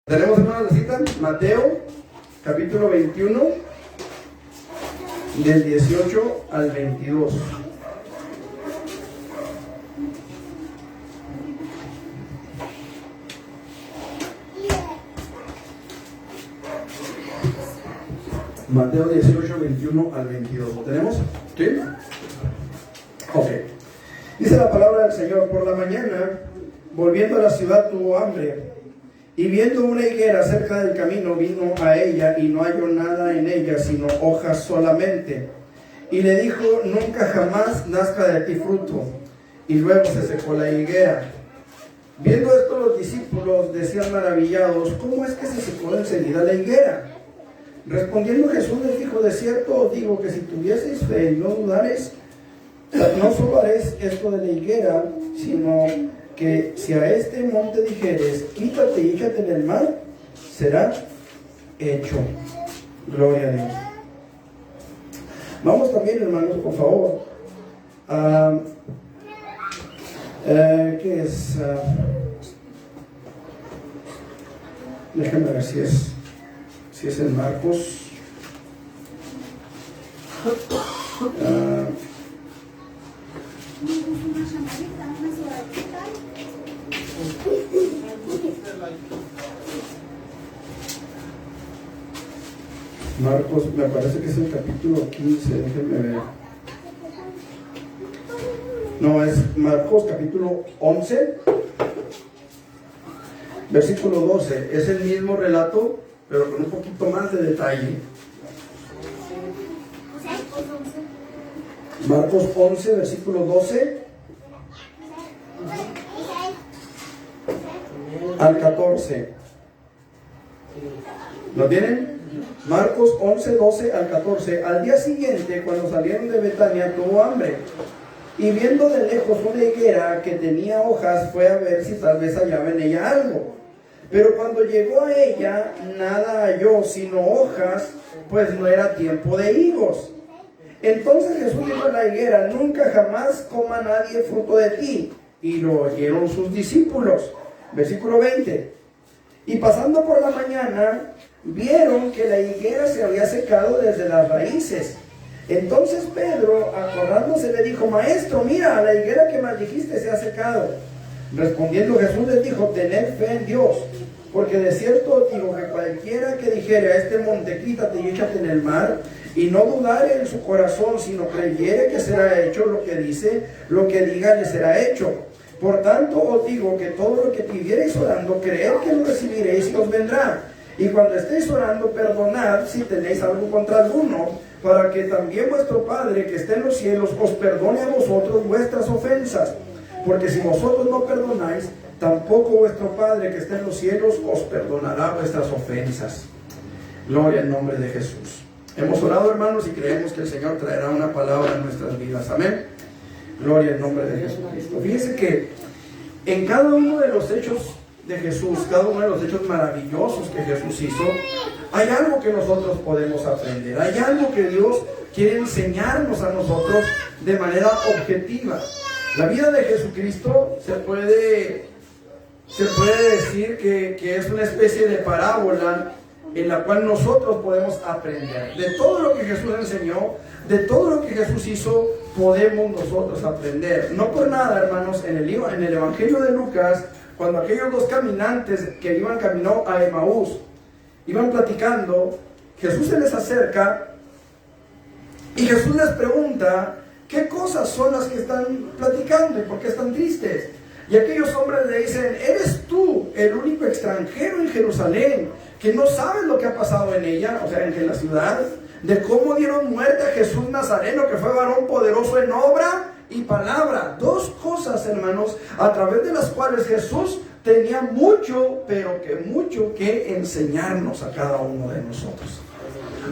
Tenemos, hermanos, la cita, Mateo, capítulo 21, del 18 al 22. Mateo 18, 21 al 22. ¿Lo tenemos? ¿Sí? Ok. Dice la palabra del Señor: por la mañana, volviendo a la ciudad, tuvo hambre. Y viendo una higuera cerca del camino, vino a ella y no halló nada en ella, sino hojas solamente. Y le dijo: nunca jamás nazca de ti fruto. Y luego se secó la higuera. Viendo esto, los discípulos decían maravillados: ¿cómo es que se secó enseguida la higuera? Respondiendo Jesús les dijo: de cierto os digo que si tuvieseis fe y no dudareis, no solo haréis esto de la higuera, sino que si a este monte dijeres: quítate y échate en el mar, será hecho. Gloria a Dios. Vamos también, hermanos, por favor, ¿qué es? Déjenme ver si es en Marcos. Marcos, me parece que es el capítulo 15, déjenme ver. No, es Marcos capítulo 11, versículo 12. Es el mismo relato, pero con un poquito más de detalle. Marcos 11, versículo 12 al 14. ¿Lo tienen? Marcos 11, 12 al 14. Al día siguiente, cuando salieron de Betania, tuvo hambre. Y viendo de lejos una higuera que tenía hojas, fue a ver si tal vez hallaba en ella algo. Pero cuando llegó a ella, nada halló, sino hojas, pues no era tiempo de higos. Entonces Jesús dijo a la higuera: nunca jamás coma nadie fruto de ti. Y lo oyeron sus discípulos. Versículo 20. Y pasando por la mañana, vieron que la higuera se había secado desde las raíces. Entonces Pedro, acordándose, le dijo: maestro, mira, la higuera que maldijiste se ha secado. Respondiendo Jesús les dijo: tened fe en Dios, porque de cierto os digo que cualquiera que dijere a este monte: quítate y échate en el mar, y no dudare en su corazón, sino creyere que será hecho lo que dice, lo que diga le será hecho. Por tanto os digo que todo lo que pidiereis orando, creed que lo recibiréis y os vendrá. Y cuando estéis orando, perdonad si tenéis algo contra alguno, para que también vuestro Padre que está en los cielos os perdone a vosotros vuestras ofensas. Porque si vosotros no perdonáis, tampoco vuestro Padre que está en los cielos os perdonará vuestras ofensas. Gloria al nombre de Jesús. Hemos orado, hermanos, y creemos que el Señor traerá una palabra en nuestras vidas. Amén. Gloria al nombre de Jesucristo. Fíjense que en cada uno de los hechos de Jesús, cada uno de los hechos maravillosos que Jesús hizo, hay algo que nosotros podemos aprender. Hay algo que Dios quiere enseñarnos a nosotros de manera objetiva. La vida de Jesucristo se puede decir que es una especie de parábola en la cual nosotros podemos aprender. De todo lo que Jesús enseñó, de todo lo que Jesús hizo, podemos nosotros aprender. No por nada, hermanos, en el Evangelio de Lucas, cuando aquellos dos caminantes que iban camino a Emaús, iban platicando, Jesús se les acerca y Jesús les pregunta: ¿qué cosas son las que están platicando y por qué están tristes? Y aquellos hombres le dicen: ¿eres tú el único extranjero en Jerusalén que no sabes lo que ha pasado en ella, o sea, en la ciudad? De cómo dieron muerte a Jesús Nazareno, que fue varón poderoso en obra y palabra. Dos cosas, hermanos, a través de las cuales Jesús tenía mucho, pero que mucho que enseñarnos a cada uno de nosotros.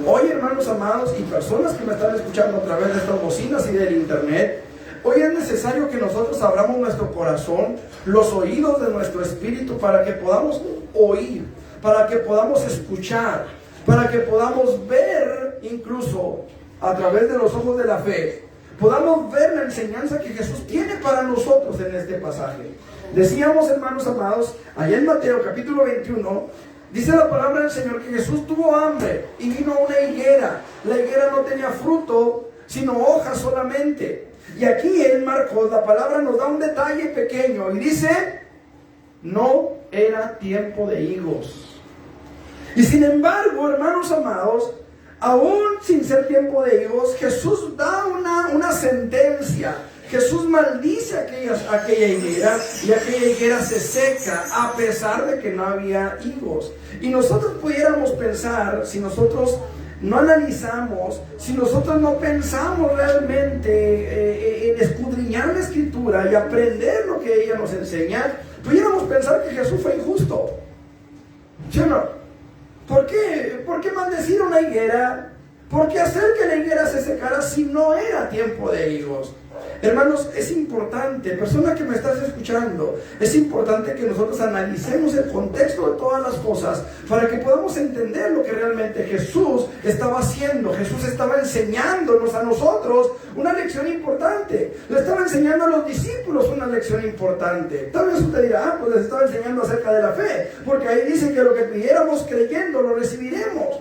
Hoy, hermanos amados y personas que me están escuchando a través de estas bocinas y del internet, hoy es necesario que nosotros abramos nuestro corazón, los oídos de nuestro espíritu, para que podamos oír, para que podamos escuchar, para que podamos ver, incluso a través de los ojos de la fe, podamos ver la enseñanza que Jesús tiene para nosotros en este pasaje. Decíamos, hermanos amados, allá en Mateo capítulo 21, Dice la palabra del Señor que Jesús tuvo hambre y vino a una higuera. La higuera no tenía fruto, sino hojas solamente. Y aquí en Marcos la palabra nos da un detalle pequeño y dice, no era tiempo de higos. Y sin embargo, hermanos amados, aún sin ser tiempo de higos, Jesús da una sentencia. Jesús maldice aquella higuera y aquella higuera se seca a pesar de que no había higos. Y nosotros pudiéramos pensar, si nosotros no analizamos, si nosotros no pensamos realmente en escudriñar la Escritura y aprender lo que ella nos enseña, pudiéramos pensar que Jesús fue injusto. ¿Sí o no? ¿Por qué? ¿Por qué maldecir una higuera? ¿Por qué hacer que la higuera se secara si no era tiempo de higos? Hermanos, es importante, persona que me estás escuchando, es importante que nosotros analicemos el contexto de todas las cosas para que podamos entender lo que realmente Jesús estaba haciendo. Jesús estaba enseñándonos a nosotros una lección importante. Le estaba enseñando a los discípulos una lección importante. Tal vez usted dirá, pues les estaba enseñando acerca de la fe, porque ahí dice que lo que pidiéramos creyendo lo recibiremos.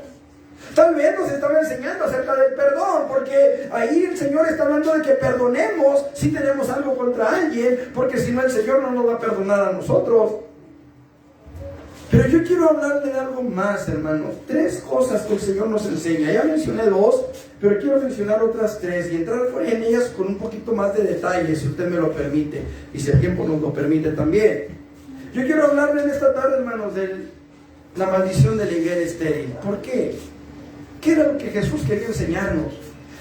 Tal vez nos estaba enseñando acerca del perdón, porque ahí el Señor está hablando de que perdonemos si tenemos algo contra alguien, porque si no el Señor no nos va a perdonar a nosotros. Pero yo quiero hablar de algo más, hermanos. 3 cosas que el Señor nos enseña. Ya mencioné 2, pero quiero mencionar otras 3 y entrar en ellas con un poquito más de detalle, si usted me lo permite, y si el tiempo nos lo permite también. Yo quiero hablarle en esta tarde, hermanos, de la maldición de la higuera estéril. ¿Por qué? ¿Qué era lo que Jesús quería enseñarnos?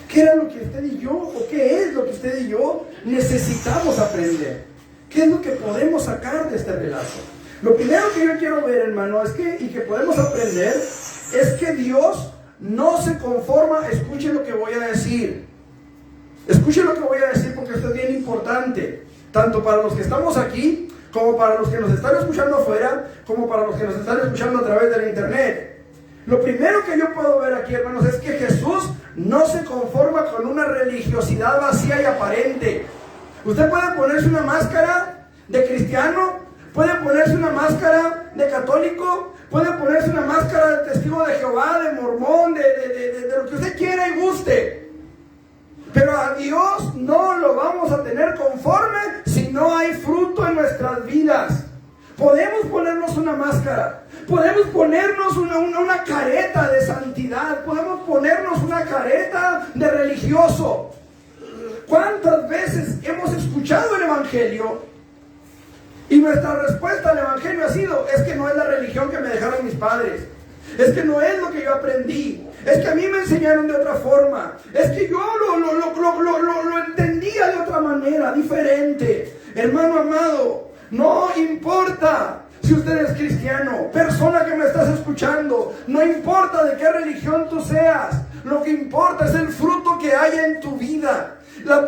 ¿Qué era lo que usted y yo, o qué es lo que usted y yo necesitamos aprender? ¿Qué es lo que podemos sacar de este relato? Lo primero que yo quiero ver, hermano, y que podemos aprender, es que Dios no se conforma. Escuche lo que voy a decir. Escuche lo que voy a decir, porque esto es bien importante, tanto para los que estamos aquí, como para los que nos están escuchando afuera, como para los que nos están escuchando a través de la internet. Lo primero que yo puedo ver aquí, hermanos, es que Jesús no se conforma con una religiosidad vacía y aparente. Usted puede ponerse una máscara de cristiano, puede ponerse una máscara de católico, puede ponerse una máscara de testigo de Jehová, de mormón, de lo que usted quiera y guste. Pero a Dios no lo vamos a tener conforme si no hay fruto en nuestras vidas. Podemos ponernos una máscara, podemos ponernos una careta de santidad, podemos ponernos una careta de religioso. ¿Cuántas veces hemos escuchado el Evangelio y nuestra respuesta al Evangelio ha sido: es que no es la religión que me dejaron mis padres, es que no es lo que yo aprendí, es que a mí me enseñaron de otra forma, es que yo lo entendía de otra manera, diferente? Hermano amado, no importa si usted es cristiano, persona que me estás escuchando, no importa de qué religión tú seas, lo que importa es el fruto que haya en tu vida.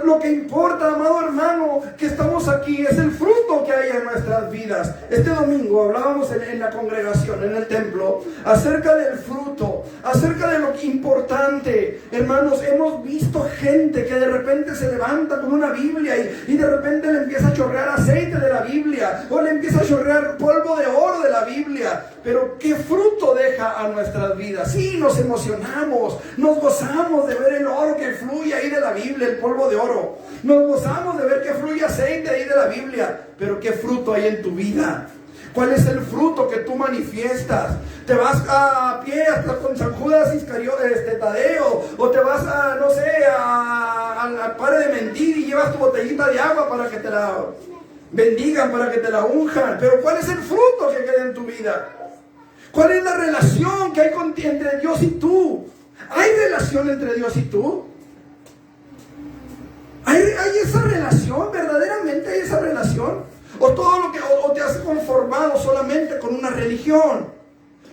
Lo que importa, amado hermano, que estamos aquí, es el fruto que hay en nuestras vidas. Este domingo hablábamos en la congregación, en el templo, acerca del fruto, acerca de lo que importante. Hermanos, hemos visto gente que de repente se levanta con una Biblia y de repente le empieza a chorrear aceite de la Biblia, o le empieza a chorrear polvo de oro de la Biblia. Pero ¿qué fruto deja a nuestras vidas? Sí, nos emocionamos, nos gozamos de ver el oro que fluye ahí de la Biblia, el polvo de oro. Nos gozamos de ver que fluye aceite ahí de la Biblia. Pero ¿qué fruto hay en tu vida? ¿Cuál es el fruto que tú manifiestas? ¿Te vas a pie hasta con San Judas Iscariote, Tadeo? ¿O te vas a, no sé, al padre de mentir y llevas tu botellita de agua para que te la bendigan, para que te la unjan? Pero ¿cuál es el fruto que queda en tu vida? ¿Cuál es la relación que hay entre Dios y tú? ¿Hay relación entre Dios y tú? ¿Hay esa relación? ¿Verdaderamente hay esa relación? ¿O te has conformado solamente con una religión?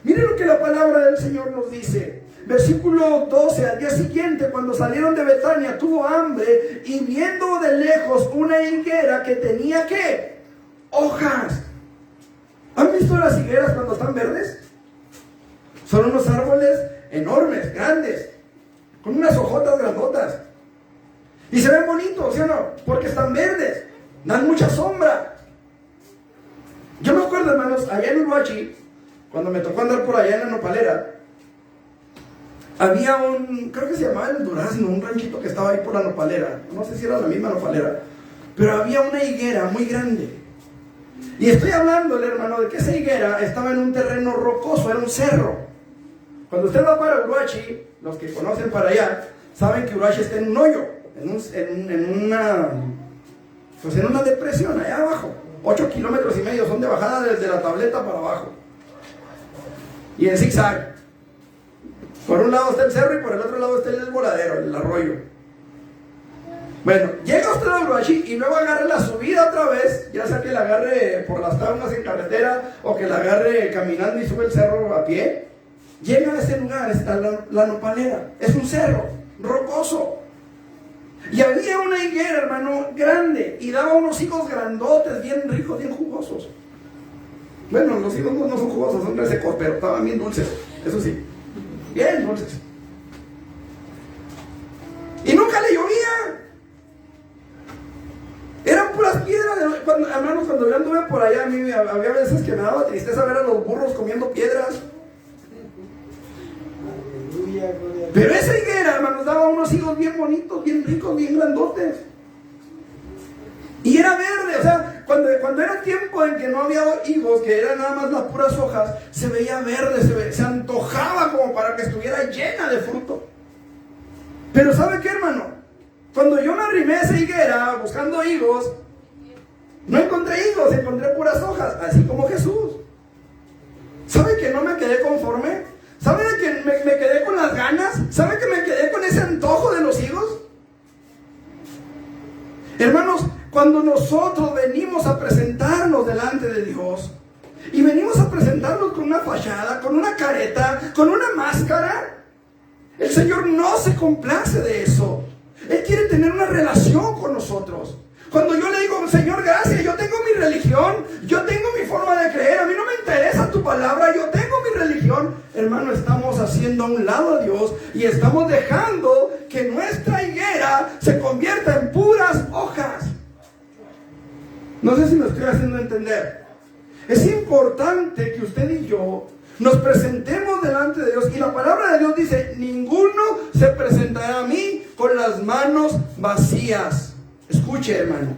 Miren lo que la palabra del Señor nos dice. Versículo 12. Al día siguiente, cuando salieron de Betania, tuvo hambre, y viendo de lejos una higuera que tenía, ¿qué? Hojas. ¿Han visto las higueras cuando están verdes? Son unos árboles enormes, grandes, con unas hojotas grandotas. Y se ven bonitos, ¿sí o no? Porque están verdes, dan mucha sombra. Yo me acuerdo, hermanos, allá en Uruachi, cuando me tocó andar por allá en la nopalera, había creo que se llamaba El Durazno, un ranchito que estaba ahí por la nopalera. No sé si era la misma nopalera, pero había una higuera muy grande. Y estoy hablándole, hermano, de que esa higuera estaba en un terreno rocoso, era un cerro. Cuando usted va para Uruachi, los que conocen para allá, saben que Uruachi está en un hoyo, en una depresión allá abajo. 8 kilómetros y medio son de bajada desde la tableta para abajo. Y en zigzag. Por un lado está el cerro y por el otro lado está el voladero, el arroyo. Bueno, llega usted a Uruachi y luego agarre la subida otra vez, ya sea que la agarre por las tablas en carretera o que la agarre caminando y sube el cerro a pie. Llega a ese lugar, está la nopalera, es un cerro rocoso. Y había una higuera, hermano, grande, y daba unos higos grandotes, bien ricos, bien jugosos. Bueno, los higos no son jugosos, son resecos, pero estaban bien dulces, eso sí, bien dulces. Y nunca le llovía. Eran puras piedras. Hermanos, cuando yo anduve por allá, a mí había veces que me daba tristeza ver a los burros comiendo piedras. Pero esa higuera, hermanos, daba unos higos bien bonitos, bien ricos, bien grandotes. Y era verde, o sea, cuando era tiempo en que no había higos, que eran nada más las puras hojas, se veía verde, se antojaba como para que estuviera llena de fruto. Pero ¿sabe qué, hermano? Cuando yo me arrimé a esa higuera buscando higos, no encontré higos, encontré puras hojas, así como Jesús. ¿Sabe que no me quedé conforme? ¿Sabe que me quedé con las ganas? ¿Sabe que me quedé con ese antojo de los higos? Hermanos, cuando nosotros venimos a presentarnos delante de Dios, y venimos a presentarnos con una fachada, con una careta, con una máscara, el Señor no se complace de eso. Él quiere tener una relación con nosotros. Cuando yo le digo, Señor, gracias, yo tengo mi religión, yo tengo mi forma de creer, a mí no me interesa tu palabra, yo tengo mi religión. Hermano, estamos haciendo a un lado a Dios y estamos dejando que nuestra higuera se convierta en puras hojas. No sé si me estoy haciendo entender. Es importante que usted y yo nos presentemos delante de Dios, y la palabra de Dios dice: ninguno se presentará a mí con las manos vacías. Escuche, hermano,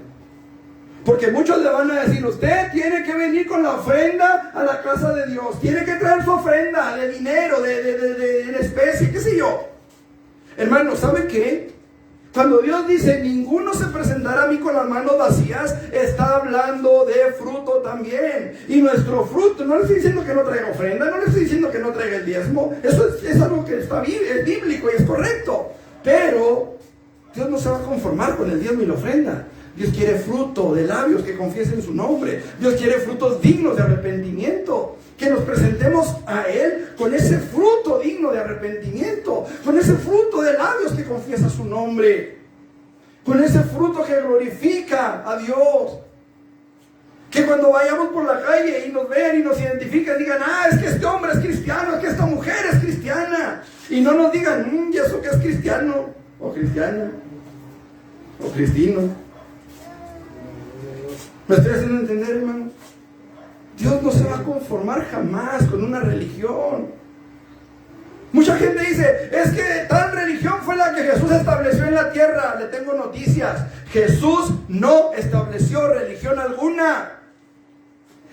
porque muchos le van a decir: usted tiene que venir con la ofrenda a la casa de Dios, tiene que traer su ofrenda de dinero, de especie, qué sé yo. Hermano, ¿sabe qué? Cuando Dios dice: ninguno se presentará a mí con las manos vacías, está hablando de fruto también. Y nuestro fruto, no le estoy diciendo que no traiga ofrenda, no le estoy diciendo que no traiga el diezmo. Eso es algo que está bien, es bíblico y es correcto. Pero Dios no se va a conformar con el diezmo y la ofrenda. Dios quiere fruto de labios que confiesen su nombre. Dios quiere frutos dignos de arrepentimiento. Que nos presentemos a Él con ese fruto digno de arrepentimiento, con ese fruto de labios que confiesa su nombre, con ese fruto que glorifica a Dios. Que cuando vayamos por la calle y nos vean y nos identifiquen, digan: ah, es que este hombre es cristiano, es que esta mujer es cristiana. Y no nos digan: ¿y eso qué es cristiano? O cristiana, o cristino. ¿Me estoy haciendo entender, hermano? Dios no se va a conformar jamás con una religión. Mucha gente dice: es que tal religión fue la que Jesús estableció en la tierra. Le tengo noticias: Jesús no estableció religión alguna.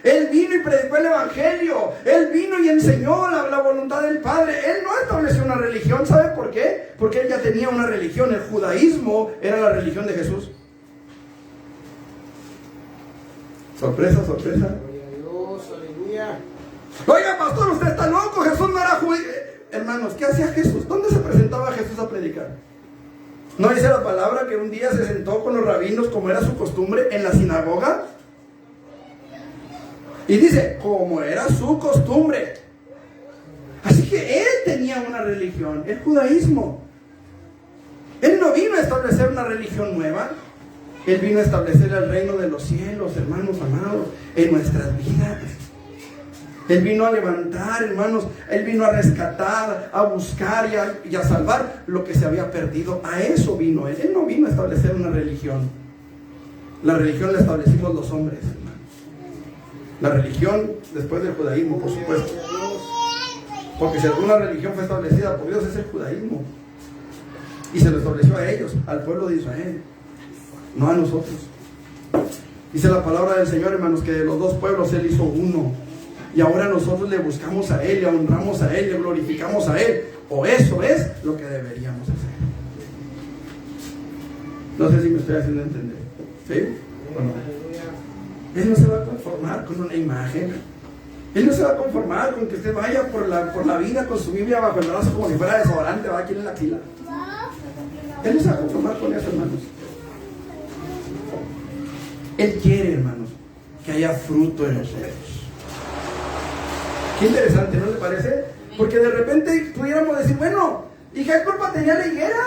Él vino y predicó el evangelio. Él vino y enseñó la voluntad del Padre. Él no estableció una religión. ¿Sabe por qué? Porque Él ya tenía una religión. El judaísmo era la religión de Jesús. Sorpresa, sorpresa. Oiga, pastor, usted está loco, Jesús no era judío. Hermanos, ¿qué hacía Jesús? ¿Dónde se presentaba Jesús a predicar? ¿No dice la palabra que un día se sentó con los rabinos, como era su costumbre, en la sinagoga? Y dice: como era su costumbre. Así que Él tenía una religión, el judaísmo. Él no vino a establecer una religión nueva. Él vino a establecer el reino de los cielos, hermanos amados, en nuestras vidas. Él vino a levantar, hermanos. Él vino a rescatar, a buscar y a salvar lo que se había perdido. A eso vino Él. Él no vino a establecer una religión. La religión la establecimos los hombres, hermanos. La religión después del judaísmo, por supuesto. Porque si alguna religión fue establecida por Dios es el judaísmo. Y se lo estableció a ellos, al pueblo de Israel, no a nosotros. Dice la palabra del Señor, hermanos, que de los dos pueblos Él hizo uno. Y ahora nosotros le buscamos a Él, le honramos a Él, le glorificamos a Él. O eso es lo que deberíamos hacer. No sé si me estoy haciendo entender. ¿Sí? ¿O no? Él no se va a conformar con una imagen. Él no se va a conformar con que usted vaya por la vida con su Biblia bajo el brazo como si fuera desodorante, va aquí en la axila. Él no se va a conformar con eso, hermanos. Él quiere, hermanos, que haya fruto en nosotros. Qué interesante, ¿no le parece? Porque de repente pudiéramos decir, bueno, ¿y qué culpa tenía la higuera?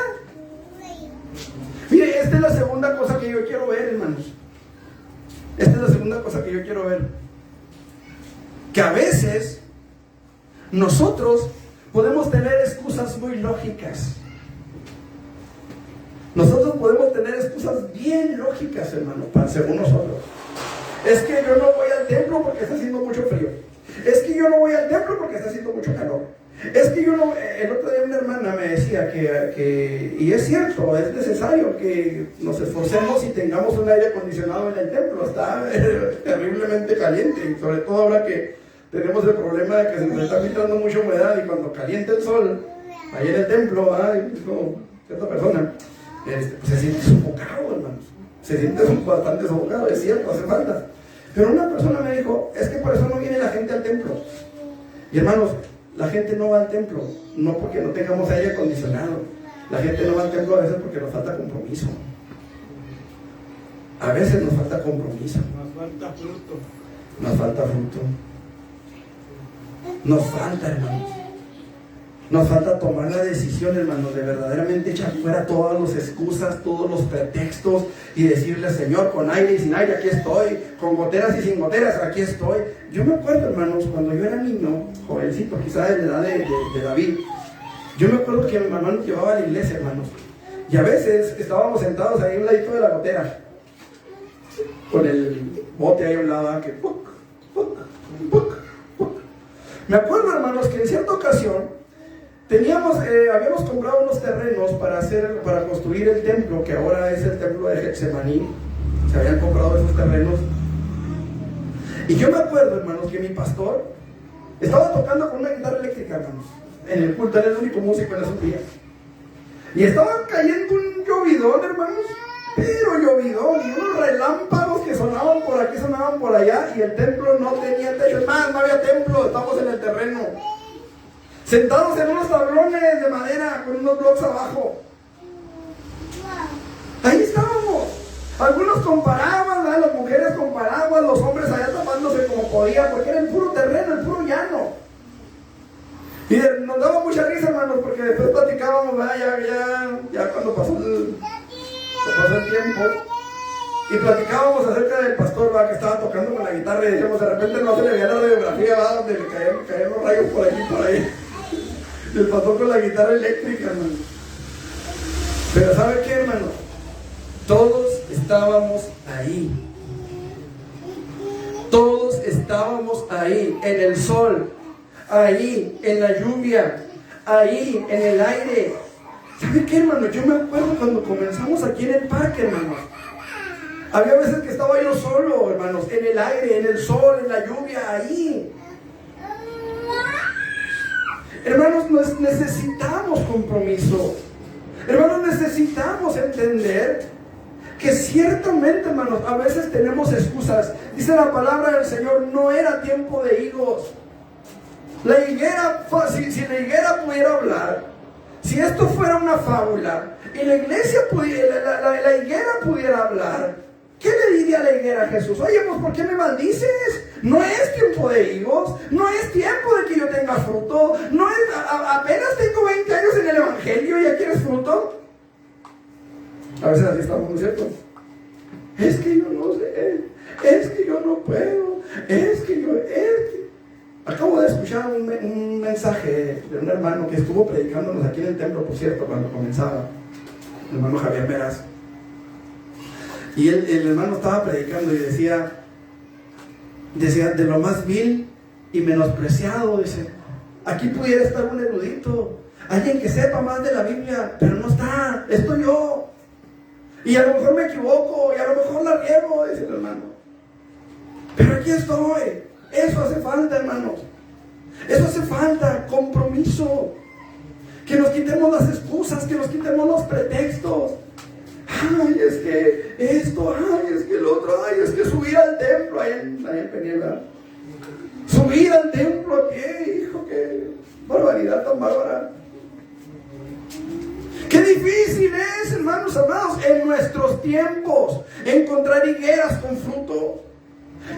Mire, esta es la segunda cosa que yo quiero ver, hermanos. Esta es la segunda cosa que yo quiero ver. Que a veces nosotros podemos tener excusas muy lógicas. Nosotros podemos tener excusas bien lógicas, hermano, según nosotros. Es que yo no voy al templo porque está haciendo mucho frío. Es que yo no voy al templo porque está haciendo mucho calor. Es que yo no... El otro día una hermana me decía que y es cierto, es necesario que nos esforcemos y tengamos un aire acondicionado en el templo. Está terriblemente caliente, y sobre todo ahora que tenemos el problema de que se nos está filtrando mucha humedad y cuando calienta el sol, ahí en el templo, dijo cierta persona, pues se siente sofocado, hermanos. Se siente bastante sofocado, es cierto, hace falta. Pero una persona me dijo, es que por eso no viene la gente al templo. Y hermanos, la gente no va al templo, no porque no tengamos aire acondicionado. La gente no va al templo a veces porque nos falta compromiso. A veces nos falta compromiso. Nos falta fruto. Nos falta fruto. Nos falta, hermanos. Nos falta tomar la decisión, hermanos, de verdaderamente echar fuera todas las excusas, todos los pretextos y decirle, Señor, con aire y sin aire, aquí estoy, con goteras y sin goteras, aquí estoy. Yo me acuerdo, hermanos, cuando yo era niño, jovencito, quizás de la edad de David, yo me acuerdo que mi mamá nos llevaba a la iglesia, hermanos, y a veces estábamos sentados ahí a un ladito de la gotera, con el bote ahí a un lado, que ¡puc, puc, puc, puc! Me acuerdo, hermanos, que en cierta ocasión habíamos comprado unos terrenos para construir el templo, que ahora es el templo de Getsemaní. Se habían comprado esos terrenos. Y yo me acuerdo, hermanos, que mi pastor estaba tocando con una guitarra eléctrica, hermanos, en el culto. Era el único músico en esos días. Y estaba cayendo un llovidón, hermanos, pero llovidón, y unos relámpagos que sonaban por aquí, sonaban por allá, y el templo no tenía techo. Es más, no había templo, estábamos en el terreno, sentados en unos tablones de madera con unos bloques abajo. Ahí estábamos. Algunos con paraguas, ¿verdad? Las mujeres con paraguas, los hombres allá tapándose como podían, porque era el puro terreno, el puro llano. Y nos daba mucha risa, hermanos, porque después platicábamos, ¿verdad? Ya cuando pasó el tiempo, y platicábamos acerca del pastor, ¿verdad? Que estaba tocando con la guitarra, y decíamos, de repente no se le veía la radiografía, ¿verdad? Donde le caían los rayos por aquí y por ahí. Y el pastor con la guitarra eléctrica, hermano. Pero ¿sabe qué, hermano? Todos estábamos ahí. Todos estábamos ahí, en el sol, ahí, en la lluvia, ahí, en el aire. ¿Sabe qué, hermano? Yo me acuerdo cuando comenzamos aquí en el parque, hermano. Había veces que estaba yo solo, hermanos, en el aire, en el sol, en la lluvia, ahí. Hermanos, necesitamos compromiso. Hermanos, necesitamos entender que ciertamente, hermanos, a veces tenemos excusas. Dice la palabra del Señor, no era tiempo de higos. La higuera, si la higuera pudiera hablar, si esto fuera una fábula, y la iglesia la higuera pudiera hablar, ¿qué le diría a la higuera a Jesús? Oye, pues ¿por qué me maldices? No es tiempo de higos, no es tiempo de que yo tenga fruto, no es, apenas tengo 20 años en el evangelio y ya quieres fruto. A veces así estamos, ¿no es cierto? Es que yo no sé, es que yo no puedo, Acabo de escuchar un mensaje de un hermano que estuvo predicándonos aquí en el templo, por cierto, cuando comenzaba, el hermano Javier Meraz. Y el hermano estaba predicando y decía, Decía, de lo más vil y menospreciado, dice. Aquí pudiera estar un erudito, alguien que sepa más de la Biblia, pero no está, estoy yo. Y a lo mejor me equivoco, y a lo mejor la riego, dice el hermano. Pero aquí estoy. Eso hace falta, hermanos. Eso hace falta, compromiso. Que nos quitemos las excusas, que nos quitemos los pretextos. Ay, es que esto, ay, es que el otro, ay, es que subir al templo, ahí en Peniel, subir al templo, ¿qué? Hijo, qué barbaridad tan bárbara. Qué difícil es, hermanos amados, en nuestros tiempos encontrar higueras con fruto.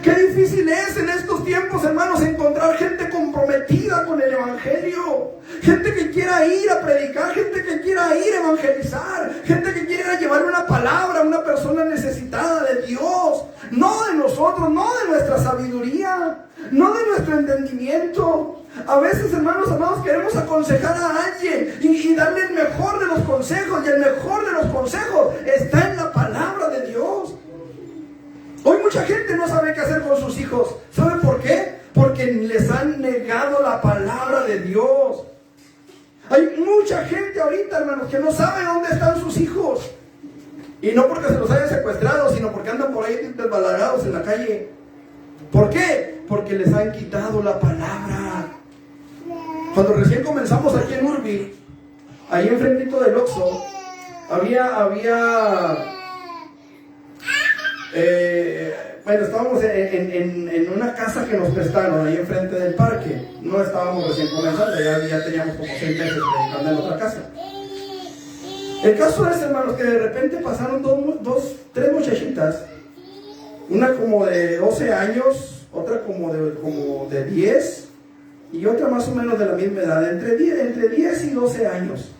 Qué difícil es en estos tiempos, hermanos, encontrar gente comprometida con el evangelio, gente que quiera ir a predicar, gente que quiera ir a evangelizar, gente que quiera llevar una palabra a una persona necesitada de Dios, no de nosotros, no de nuestra sabiduría, no de nuestro entendimiento. A veces, hermanos amados, queremos aconsejar a alguien y darle el mejor de los consejos, y el mejor de los consejos está en la palabra de Dios. Hoy mucha gente no sabe qué hacer con sus hijos. ¿Sabe por qué? Porque les han negado la palabra de Dios. Hay mucha gente ahorita, hermanos, que no sabe dónde están sus hijos. Y no porque se los hayan secuestrado, sino porque andan por ahí desbalagados en la calle. ¿Por qué? Porque les han quitado la palabra. Cuando recién comenzamos aquí en Urbi, ahí enfrentito del Oxxo, bueno, estábamos en una casa que nos prestaron ahí enfrente del parque. No estábamos recién comenzando, ya teníamos como 6 meses predicando en otra casa. El caso es, hermanos, que de repente pasaron tres muchachitas, una como de 12 años, otra como de 10, y otra más o menos de la misma edad, entre 10 y 12 años.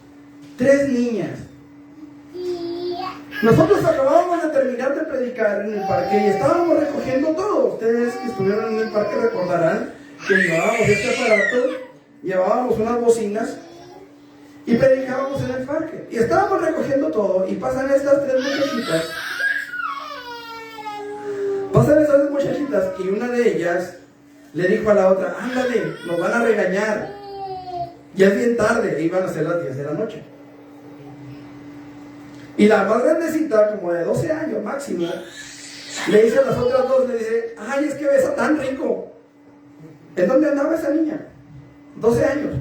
3 niñas. Nosotros acabábamos de terminar de predicar en el parque y estábamos recogiendo todo. Ustedes que estuvieron en el parque recordarán que llevábamos este aparato, llevábamos unas bocinas y predicábamos en el parque. Y estábamos recogiendo todo y pasan estas 3 muchachitas. Pasan esas 3 muchachitas y una de ellas le dijo a la otra, ándale, nos van a regañar. Ya es bien tarde, iban a ser las 10 de la noche. Y la más grandecita, como de 12 años máximo, le dice a las otras 2, le dice, ay, es que besa tan rico. ¿En dónde andaba esa niña? 12 años.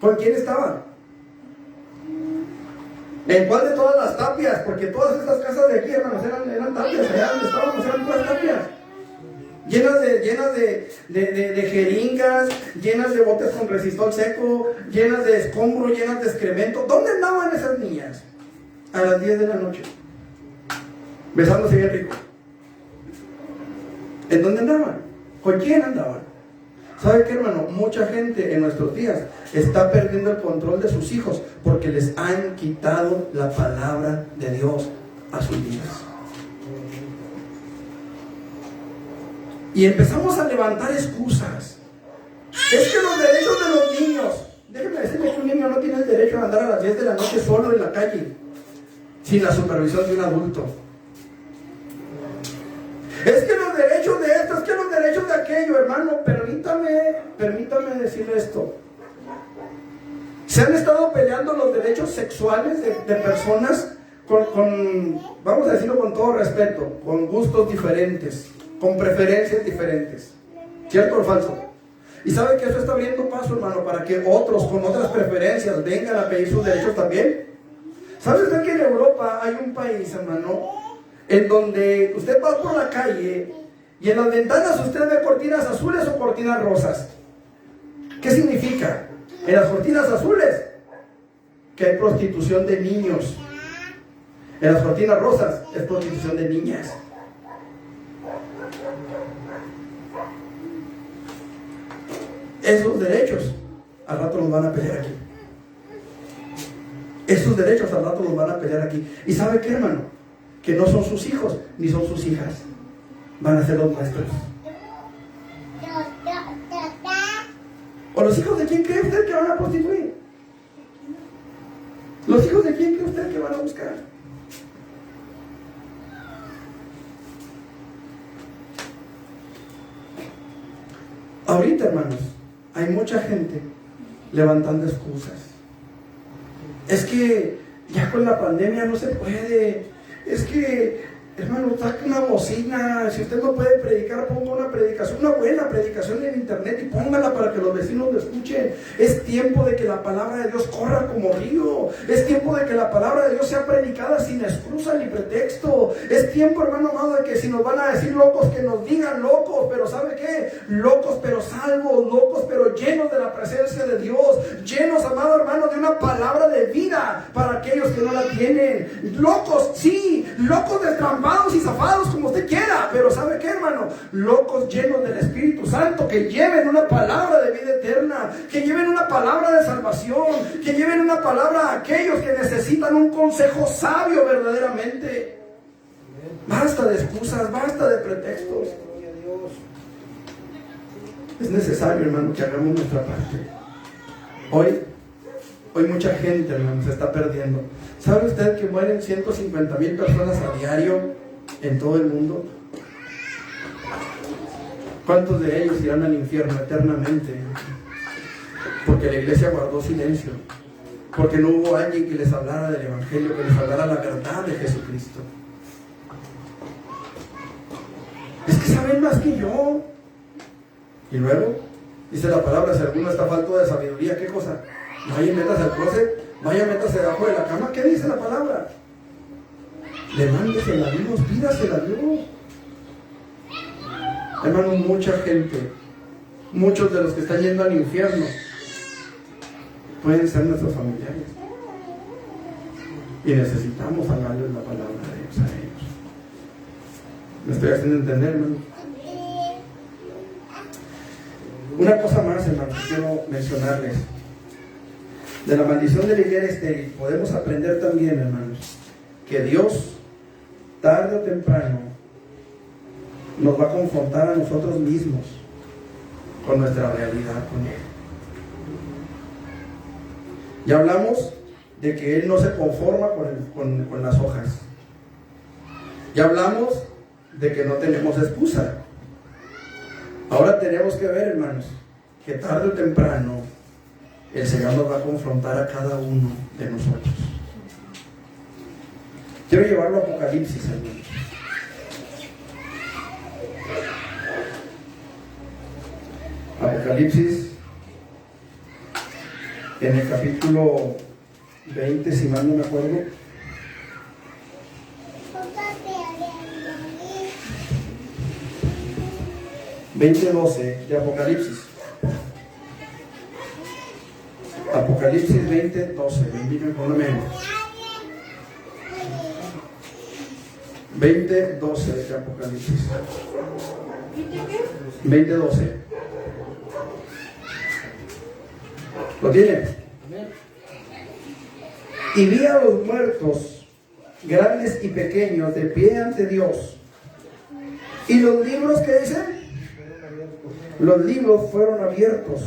¿Con quién estaba? ¿En cuál de todas las tapias? Porque todas estas casas de aquí, hermanos, eran tapias. Allá donde estábamos eran todas tapias. Llenas de jeringas, llenas de botes con resistol seco, llenas de escombro, llenas de excremento. ¿Dónde andaban esas niñas? A las 10 de la noche, besándose bien rico. ¿En dónde andaban? ¿Con quién andaban? ¿Sabe qué, hermano? Mucha gente en nuestros días está perdiendo el control de sus hijos porque les han quitado la palabra de Dios a sus vidas. Y empezamos a levantar excusas. Es que los derechos de los niños. Déjenme decirle que un niño no tiene el derecho a andar a las 10 de la noche solo en la calle, sin la supervisión de un adulto. Es que los derechos de esto, es que los derechos de aquello, hermano, permítame decirle esto. Se han estado peleando los derechos sexuales de personas con, vamos a decirlo con todo respeto, con gustos diferentes, con preferencias diferentes. ¿Cierto o falso? Y sabe que eso está abriendo paso, hermano, para que otros con otras preferencias vengan a pedir sus derechos también. ¿Sabe usted que en Europa hay un país, hermano, en donde usted va por la calle y en las ventanas usted ve cortinas azules o cortinas rosas? ¿Qué significa? En las cortinas azules, que hay prostitución de niños. En las cortinas rosas, es prostitución de niñas. Esos derechos, al rato los van a pelear aquí. Esos derechos al rato los van a pelear aquí. ¿Y sabe qué, hermano? Que no son sus hijos, ni son sus hijas. Van a ser los nuestros. ¿O los hijos de quién cree usted que van a prostituir? ¿Los hijos de quién cree usted que van a buscar? Ahorita, hermanos, hay mucha gente levantando excusas. Es que ya con la pandemia no se puede. Es que, hermano, saque una bocina. Si usted no puede predicar, ponga una predicación, una buena predicación en internet y póngala para que los vecinos lo escuchen. Es tiempo de que la palabra de Dios corra como río. Es tiempo de que la palabra de Dios sea predicada sin excusa ni pretexto. Es tiempo, hermano amado, de que si nos van a decir locos, que nos digan locos. Pero ¿sabe qué? Locos pero salvos, locos pero llenos de la presencia de Dios. Llenos, amado hermano, de una palabra de vida para aquellos que no la tienen. Locos, sí, locos destrampados y zafados como usted quiera, pero ¿sabe qué, hermano? Locos llenos del Espíritu Santo, que lleven una palabra de vida eterna, que lleven una palabra de salvación, que lleven una palabra a aquellos que necesitan un consejo sabio verdaderamente. Basta de excusas, basta de pretextos. Es necesario, hermano, que hagamos nuestra parte. Hoy mucha gente, hermano, se está perdiendo. ¿Sabe usted que mueren 150,000 personas a diario en todo el mundo? ¿Cuántos de ellos irán al infierno eternamente? Porque la iglesia guardó silencio. Porque no hubo alguien que les hablara del evangelio, que les hablara la verdad de Jesucristo. Es que saben más que yo. Y luego, dice la palabra, si alguno está falto de sabiduría, ¿qué cosa? Vaya y métase al closet, vaya y métase debajo de la cama. ¿Qué dice la palabra? Levántese a Dios, pídasela a Dios. Hermano, mucha gente, muchos de los que están yendo al infierno, pueden ser nuestros familiares. Y necesitamos hablarles la palabra de Dios a ellos. ¿Me estoy haciendo entender, hermano? Una cosa más, hermano, que quiero mencionarles. De la maldición de la higuera estéril podemos aprender también, hermanos, que Dios, tarde o temprano, nos va a confrontar a nosotros mismos con nuestra realidad con Él. Ya hablamos de que Él no se conforma con las hojas. Ya hablamos de que no tenemos excusa. Ahora tenemos que ver, hermanos, que tarde o temprano el Señor nos va a confrontar a cada uno de nosotros. Quiero llevarlo a Apocalipsis, hermanos. Apocalipsis, en el capítulo 20, si mal no me acuerdo. (20:12) de Apocalipsis. Apocalipsis 20:12. Bendiga por lo menos. 20:12 de Apocalipsis. 20:12. ¿Lo tiene? Y vi a los muertos, grandes y pequeños, de pie ante Dios. ¿Y los libros qué dicen? Los libros fueron abiertos.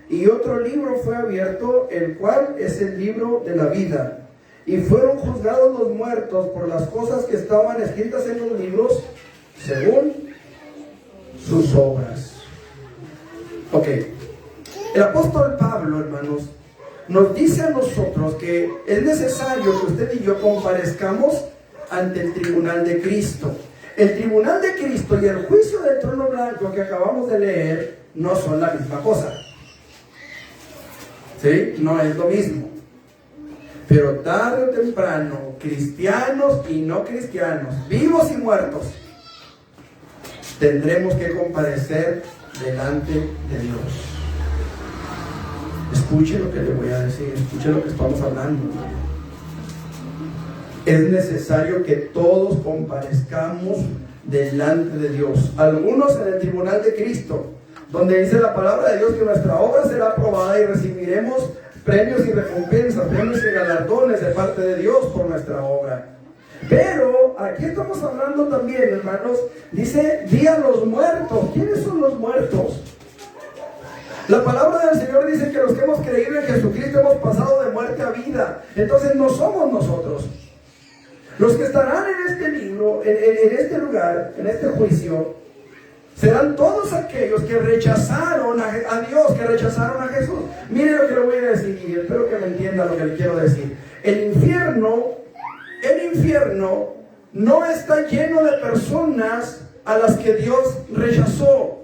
Y otro libro fue abierto, el cual es el libro de la vida. Y fueron juzgados los muertos por las cosas que estaban escritas en los libros, según sus obras. Ok. El apóstol Pablo, hermanos, nos dice a nosotros que es necesario que usted y yo comparezcamos ante el tribunal de Cristo. El tribunal de Cristo y el juicio del trono blanco que acabamos de leer no son la misma cosa. ¿Sí? No es lo mismo. Pero tarde o temprano, cristianos y no cristianos, vivos y muertos, tendremos que comparecer delante de Dios. Escuche lo que le voy a decir, escuche lo que estamos hablando. Es necesario que todos comparezcamos delante de Dios. Algunos en el tribunal de Cristo, donde dice la palabra de Dios que nuestra obra será aprobada y recibiremos premios y recompensas, premios y galardones de parte de Dios por nuestra obra. Pero aquí estamos hablando también, hermanos, dice, vi a los muertos. ¿Quiénes son los muertos? La palabra del Señor dice que los que hemos creído en Jesucristo hemos pasado de muerte a vida. Entonces no somos nosotros. Los que estarán en este libro, en este lugar, en este juicio, serán todos aquellos que rechazaron a Dios, que rechazaron a Jesús. Mire lo que le voy a decir y espero que me entienda lo que le quiero decir. El infierno no está lleno de personas a las que Dios rechazó.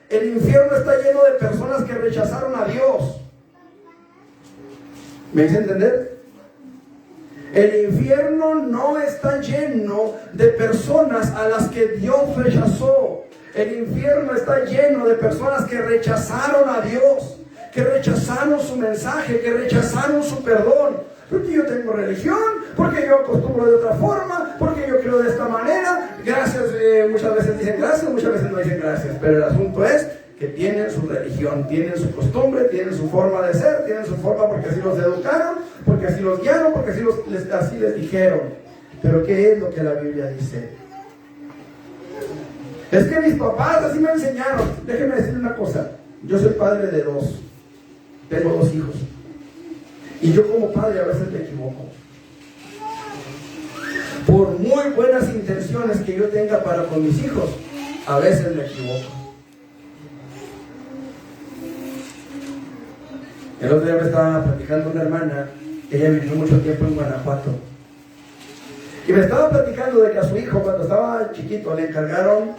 El infierno está lleno de personas que rechazaron a Dios. ¿Me hice entender? El infierno no está lleno de personas a las que Dios rechazó. El infierno está lleno de personas que rechazaron a Dios, que rechazaron su mensaje, que rechazaron su perdón. Porque yo tengo religión, porque yo acostumbro de otra forma, porque yo creo de esta manera. Gracias, muchas veces dicen gracias, muchas veces no dicen gracias. Pero el asunto es que tienen su religión, tienen su costumbre, tienen su forma de ser, tienen su forma porque así los educaron, porque así los guiaron, porque así les dijeron. Pero ¿qué es lo que la Biblia dice? Es que mis papás así me enseñaron. Déjenme decirle una cosa. Yo soy padre de dos. Tengo 2 hijos. Y yo como padre a veces me equivoco. Por muy buenas intenciones que yo tenga para con mis hijos, a veces me equivoco. El otro día me estaba platicando una hermana. Ella vivió mucho tiempo en Guanajuato. Y me estaba platicando de que a su hijo, cuando estaba chiquito, le encargaron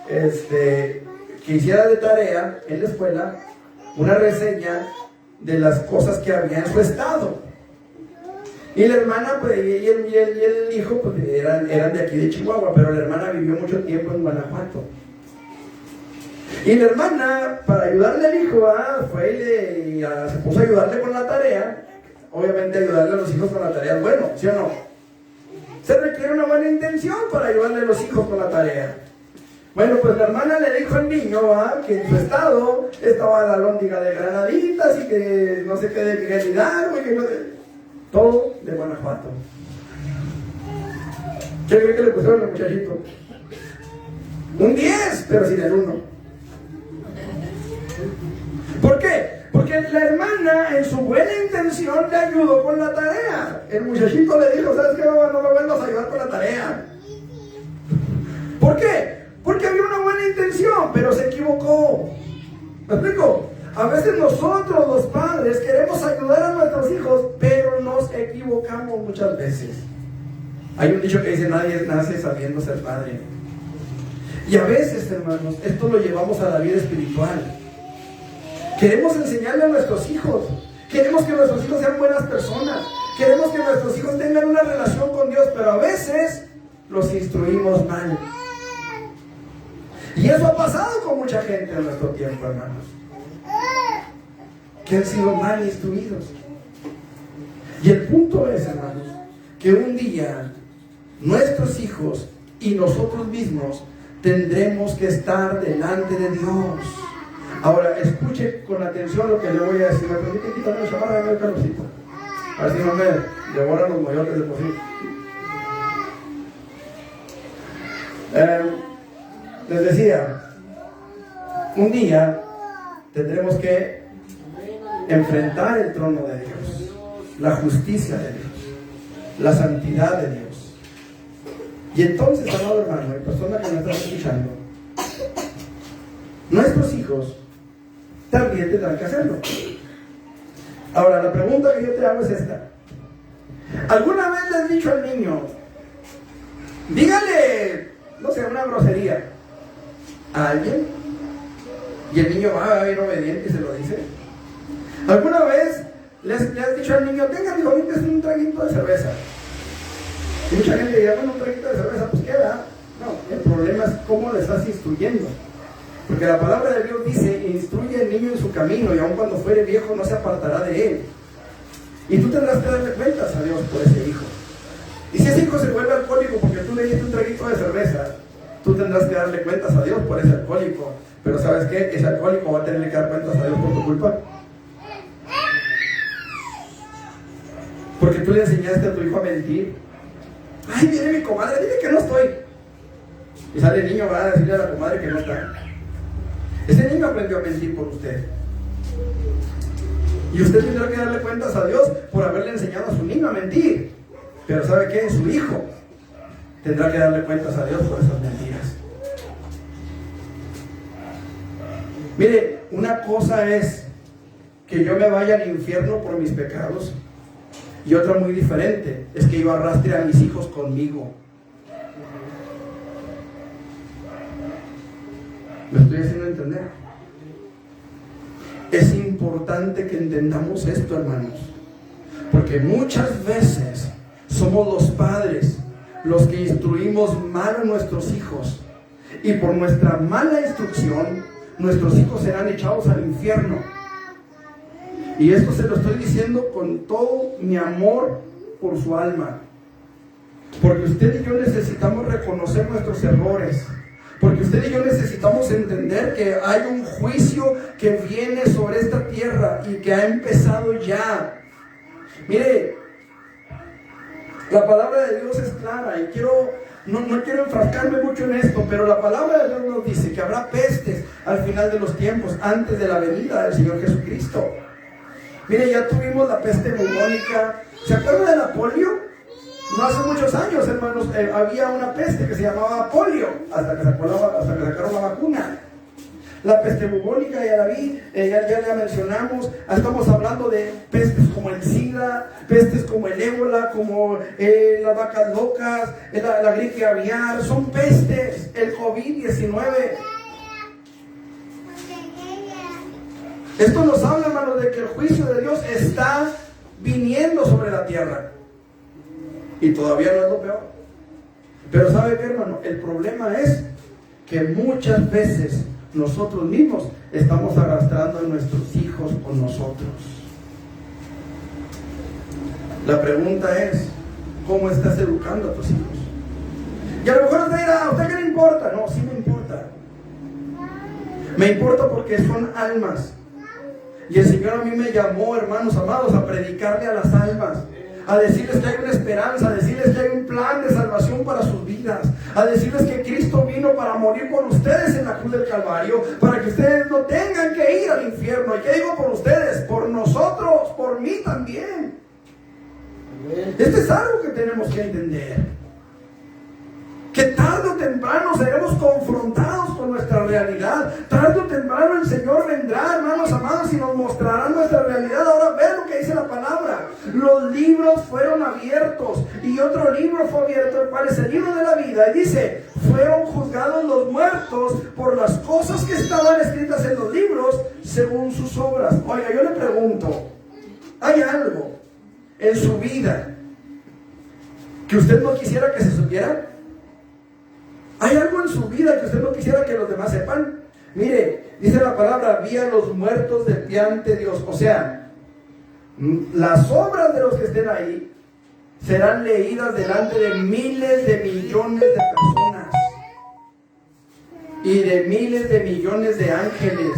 que hiciera de tarea en la escuela una reseña de las cosas que había en su estado. Y la hermana, pues, y el hijo, pues, eran de aquí de Chihuahua, pero la hermana vivió mucho tiempo en Guanajuato. Y la hermana, para ayudarle al hijo, fue y se puso a ayudarle con la tarea. Obviamente ayudarle a los hijos con la tarea es bueno, ¿sí o no? Se requiere una buena intención para ayudarle a los hijos con la tarea. Bueno, pues la hermana le dijo al niño que en su estado estaba la alhóndiga de Granaditas y que no sé qué de Miguel Hidalgo y que no sé, todo de Guanajuato. ¿Qué cree que le pusieron al muchachito? Un 10, pero sin el 1. ¿Por qué? Porque la hermana en su buena intención le ayudó con la tarea. El muchachito le dijo, ¿sabes qué, mamá? No me vuelvas a ayudar con la tarea. ¿Por qué? Porque había una buena intención, pero se equivocó. ¿Me explico? A veces nosotros, los padres, queremos ayudar a nuestros hijos, pero nos equivocamos muchas veces. Hay un dicho que dice, nadie nace sabiendo ser padre. Y a veces, hermanos, esto lo llevamos a la vida espiritual. Queremos enseñarle a nuestros hijos. Queremos que nuestros hijos sean buenas personas. Queremos que nuestros hijos tengan una relación con Dios, pero a veces los instruimos mal. Y eso ha pasado con mucha gente en nuestro tiempo, hermanos, que han sido mal instruidos. Y el punto es, hermanos, que un día nuestros hijos y nosotros mismos tendremos que estar delante de Dios. Ahora, escuche con atención lo que le voy a decir. ¿Me permite quitarme la chamarra de calorcito? A ver si no me devoran los moyotes de posible. Les decía, un día tendremos que enfrentar el trono de Dios, la justicia de Dios, la santidad de Dios. Y entonces, amado hermano y persona que me está escuchando, nuestros hijos también tendrán que hacerlo. Ahora, la pregunta que yo te hago es esta. ¿Alguna vez le has dicho al niño, dígale, no sé, una grosería a alguien? Y el niño va a ir obediente y se lo dice. ¿Alguna vez le has dicho al niño, tenga, hijo, es un traguito de cerveza? Y mucha gente dirá, bueno, un traguito de cerveza, pues queda. No, el problema es cómo le estás instruyendo. Porque la palabra de Dios dice, instruye al niño en su camino, y aun cuando fuere viejo no se apartará de él. Y tú tendrás que darle cuentas a Dios por ese hijo. Y si ese hijo se vuelve alcohólico porque tú le diste un traguito de cerveza, tú tendrás que darle cuentas a Dios por ese alcohólico. Pero ¿sabes qué? Ese alcohólico va a tener que dar cuentas a Dios por tu culpa. Porque tú le enseñaste a tu hijo a mentir. Ay, viene mi comadre, dile que no estoy. Y sale el niño, va a decirle a la comadre que no está. Ese niño aprendió a mentir por usted. Y usted tendrá que darle cuentas a Dios por haberle enseñado a su niño a mentir. Pero ¿sabe qué? Su hijo tendrá que darle cuentas a Dios por esas mentiras. Mire, una cosa es que yo me vaya al infierno por mis pecados, y otra muy diferente es que yo arrastre a mis hijos conmigo. ¿Me estoy haciendo entender? Es importante que entendamos esto, hermanos, porque muchas veces somos los padres los que instruimos mal a nuestros hijos, y por nuestra mala instrucción nuestros hijos serán echados al infierno. Y esto se lo estoy diciendo con todo mi amor por su alma, porque usted y yo necesitamos reconocer nuestros errores, porque usted y yo necesitamos entender que hay un juicio que viene sobre esta tierra y que ha empezado ya. Mire, la palabra de Dios es clara, y no quiero enfrascarme mucho en esto, pero la palabra de Dios nos dice que habrá pestes al final de los tiempos, antes de la venida del Señor Jesucristo. Mire, ya tuvimos la peste bubónica. ¿Se acuerdan de la polio? No hace muchos años, hermanos, había una peste que se llamaba polio, hasta que sacaron la vacuna. La peste bubónica ya la vi, ya la mencionamos. Estamos hablando de pestes como el SIDA, pestes como el ébola, como las vacas locas, la gripe aviar. Son pestes, el COVID-19. Esto nos habla, hermanos, de que el juicio de Dios está viniendo sobre la tierra. Y todavía no es lo peor. Pero ¿sabe qué, hermano? El problema es que muchas veces nosotros mismos estamos arrastrando a nuestros hijos con nosotros. La pregunta es, ¿cómo estás educando a tus hijos? Y a lo mejor usted dirá, ¿a usted qué le importa? No, sí me importa. Me importa porque son almas. Y el Señor a mí me llamó, hermanos amados, a predicarle a las almas, a decirles que hay una esperanza, a decirles que hay un plan de salvación para sus vidas, a decirles que Cristo vino para morir por ustedes en la cruz del Calvario, para que ustedes no tengan que ir al infierno. ¿Y qué digo por ustedes? Por nosotros, por mí también. Esto es algo que tenemos que entender, que tarde o temprano seremos confrontados con nuestra realidad. Tarde o temprano el Señor vendrá, hermanos amados, y nos mostrará nuestra realidad. Ahora vean lo que dice la palabra. Los libros fueron abiertos, y otro libro fue abierto, el cual es el libro de la vida. Y dice, fueron juzgados los muertos por las cosas que estaban escritas en los libros, según sus obras. Oiga, yo le pregunto, ¿hay algo en su vida que usted no quisiera que se supiera? ¿Hay algo en su vida que usted no quisiera que los demás sepan? Mire, dice la palabra, vi a los muertos de pie ante Dios. O sea, las obras de los que estén ahí serán leídas delante de miles de millones de personas y de miles de millones de ángeles.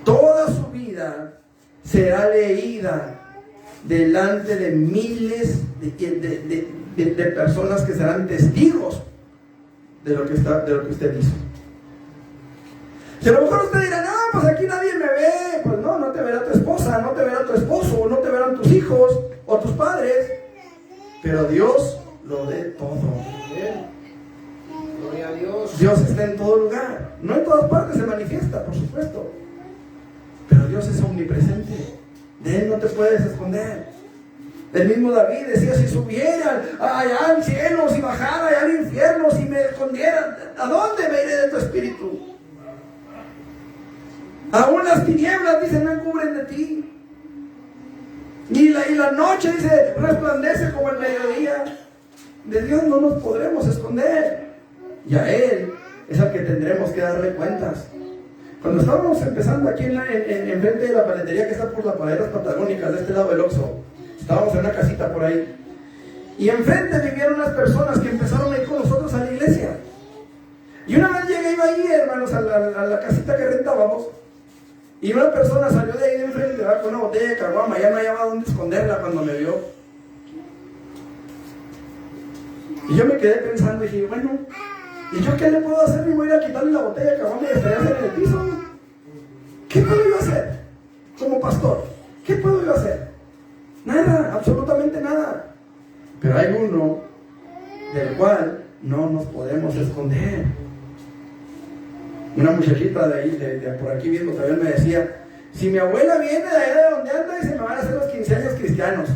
Toda su vida será leída delante de miles de personas que serán testigos de lo que usted hizo. Si a lo mejor usted dirá, no, pues aquí nadie me ve. Pues no te verá tu esposa, no te verá tu esposo, no te verán tus hijos o tus padres, pero Dios lo ve todo. Gloria a Dios. Dios está en todo lugar. No en todas partes se manifiesta, por supuesto, pero Dios es omnipresente. De Él no te puedes esconder. El mismo David decía, si subiera allá al cielo, si bajara allá al infierno, si me escondiera, ¿a dónde me iré de tu espíritu? Aún las tinieblas, dice, no encubren de ti. Y la noche, dice, resplandece como el mediodía. De Dios no nos podremos esconder. Y a Él es al que tendremos que darle cuentas. Cuando estábamos empezando aquí en frente de la paletería que está por las praderas patagónicas, de este lado del Oxxo, estábamos en una casita por ahí, y enfrente vivieron unas personas que empezaron a ir con nosotros a la iglesia. Y una vez iba ahí, hermanos, a la casita que rentábamos, y una persona salió de ahí de enfrente, con una botella de caguama. Ya no hallaba dónde esconderla cuando me vio. Y yo me quedé pensando y dije, bueno, ¿y yo qué le puedo hacer? Me voy a ir a quitarle la botella de caguama y estrellarse en el piso. ¿Qué puedo yo hacer como pastor? ¿Qué puedo yo hacer? Nada, absolutamente nada. Pero hay uno del cual no nos podemos esconder. Una muchachita de ahí, de por aquí mismo, también me decía: si mi abuela viene de allá de donde anda, y se me van a hacer los 15 años cristianos,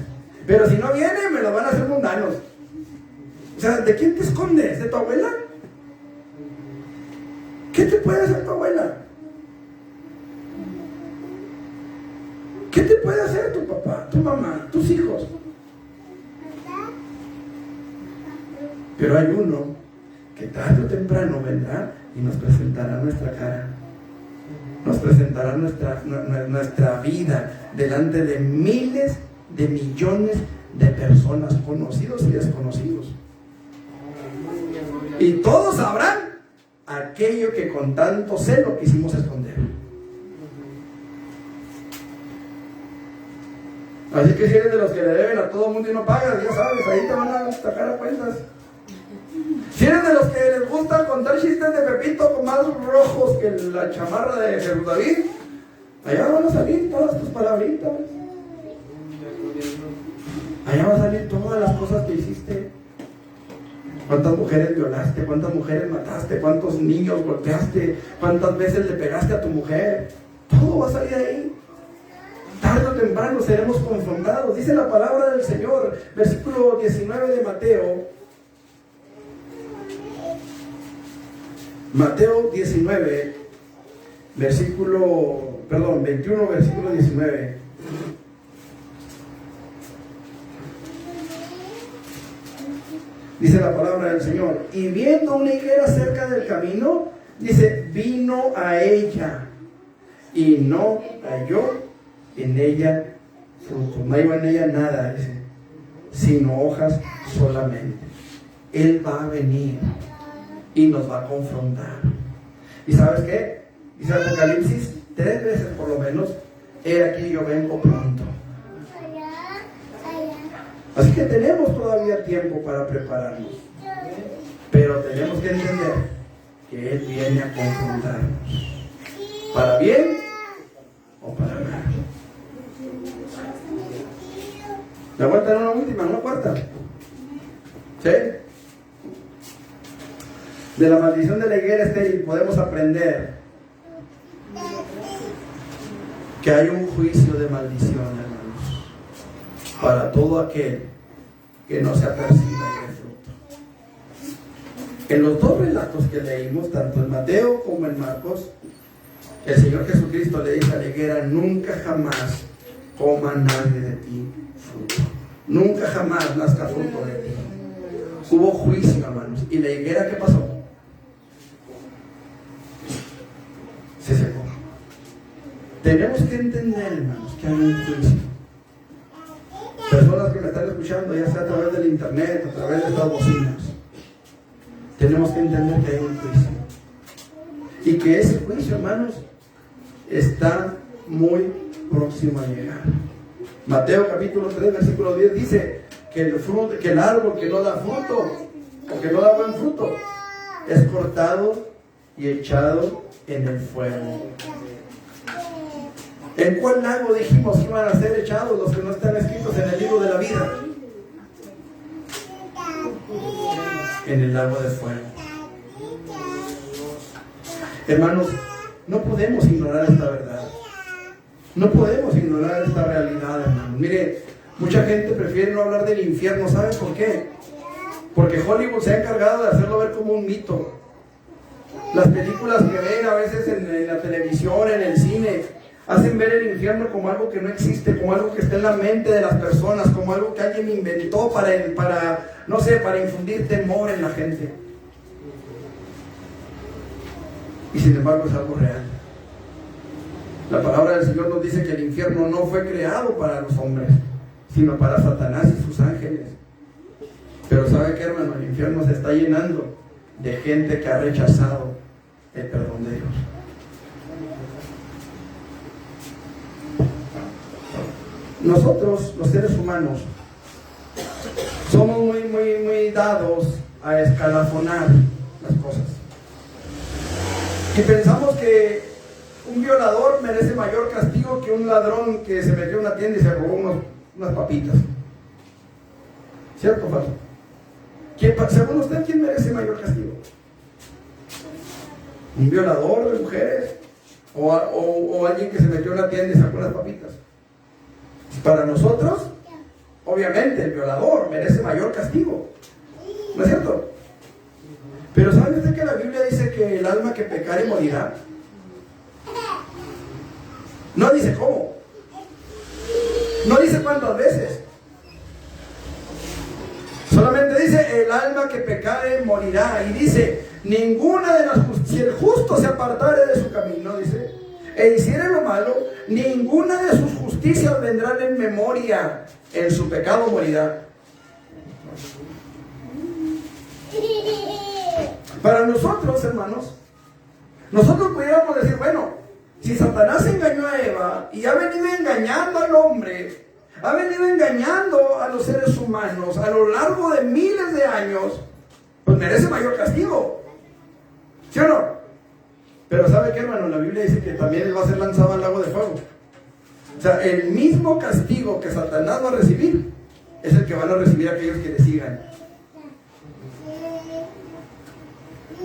pero si no viene, me los van a hacer mundanos. O sea, ¿de quién te escondes? ¿De tu abuela? ¿Qué te puede hacer tu abuela? ¿Qué te puede hacer tu papá, tu mamá, tus hijos? Pero hay uno que tarde o temprano vendrá y nos presentará nuestra cara. Nos presentará nuestra vida delante de miles de millones de personas, conocidos y desconocidos. Y todos sabrán aquello que con tanto celo quisimos esconder. Así que si eres de los que le deben a todo mundo y no pagas, ya sabes, ahí te van a sacar a cuentas. Si eres de los que les gusta contar chistes de Pepito con más rojos que la chamarra de Jesús David, allá van a salir todas tus palabritas. Allá van a salir todas las cosas que hiciste. ¿Cuántas mujeres violaste? ¿Cuántas mujeres mataste? ¿Cuántos niños golpeaste? ¿Cuántas veces le pegaste a tu mujer? Todo va a salir ahí. Tarde o temprano seremos confrontados. Dice la palabra del Señor, versículo 19 de Mateo. Mateo 19, 21, versículo 19. Dice la palabra del Señor: y viendo una higuera cerca del camino, dice, vino a ella y no halló en ella fruto. No hay en ella nada, dice, sino hojas solamente. Él va a venir y nos va a confrontar. ¿Y sabes qué? Dice Apocalipsis 3 veces por lo menos: he aquí yo vengo pronto. Así que tenemos todavía tiempo para prepararnos, pero tenemos que entender que Él viene a confrontarnos, para bien o para mal. ¿Me aguantan una última, una cuarta? ¿Sí? De la maldición de la higuera estéril podemos aprender que hay un juicio de maldición, hermanos, para todo aquel que no se aperciba y dé fruto. En los dos relatos que leímos, tanto en Mateo como en Marcos, el Señor Jesucristo le dice a la higuera: nunca jamás coma nadie de ti fruto. Nunca jamás nazca fruto de ti. Hubo juicio, hermanos. ¿Y la higuera qué pasó? Se secó. Tenemos que entender, hermanos, que hay un juicio. Personas que me están escuchando, ya sea a través del internet, a través de estas bocinas, tenemos que entender que hay un juicio. Y que ese juicio, hermanos, está muy próximo a llegar. Mateo capítulo 3, versículo 10 dice que el árbol que no da fruto, o que no da buen fruto, es cortado y echado en el fuego. ¿En cuál lago dijimos que iban a ser echados los que no están escritos en el libro de la vida? En el lago de fuego. Hermanos, no podemos ignorar esta verdad. No podemos ignorar esta realidad, hermanos. Mire, mucha gente prefiere no hablar del infierno. ¿Saben por qué? Porque Hollywood se ha encargado de hacerlo ver como un mito. Las películas que ven a veces en la televisión, en el cine, hacen ver el infierno como algo que no existe, como algo que está en la mente de las personas, como algo que alguien inventó para infundir temor en la gente. Y sin embargo es algo real. La palabra del Señor nos dice que el infierno no fue creado para los hombres, sino para Satanás y sus ángeles. Pero ¿sabe qué, hermano? El infierno se está llenando de gente que ha rechazado el perdón de Dios. Nosotros, los seres humanos, somos muy dados a escalafonar las cosas. Y pensamos que un violador merece mayor castigo que un ladrón que se metió en una tienda y se robó unas papitas. ¿Cierto o falso? Según usted, ¿quién merece mayor castigo? ¿Un violador de mujeres? ¿O alguien que se metió en la tienda y sacó las papitas? Para nosotros, obviamente, el violador merece mayor castigo. ¿No es cierto? Pero ¿sabe usted que la Biblia dice que el alma que pecare morirá? No dice cómo. No dice cuántas veces. Solamente dice el alma que pecare morirá. Y dice, ninguna de las si el justo se apartare de su camino, dice, e hiciere lo malo, ninguna de sus justicias vendrán en memoria. En su pecado morirá. Para nosotros, hermanos, nosotros pudiéramos decir, bueno, si Satanás engañó a Eva y ha venido engañando al hombre, ha venido engañando a los seres humanos a lo largo de miles de años, pues merece mayor castigo. ¿Sí o no? Pero ¿sabe qué, hermano? La Biblia dice que también él va a ser lanzado al lago de fuego. O sea, el mismo castigo que Satanás va a recibir es el que van a recibir aquellos que le sigan.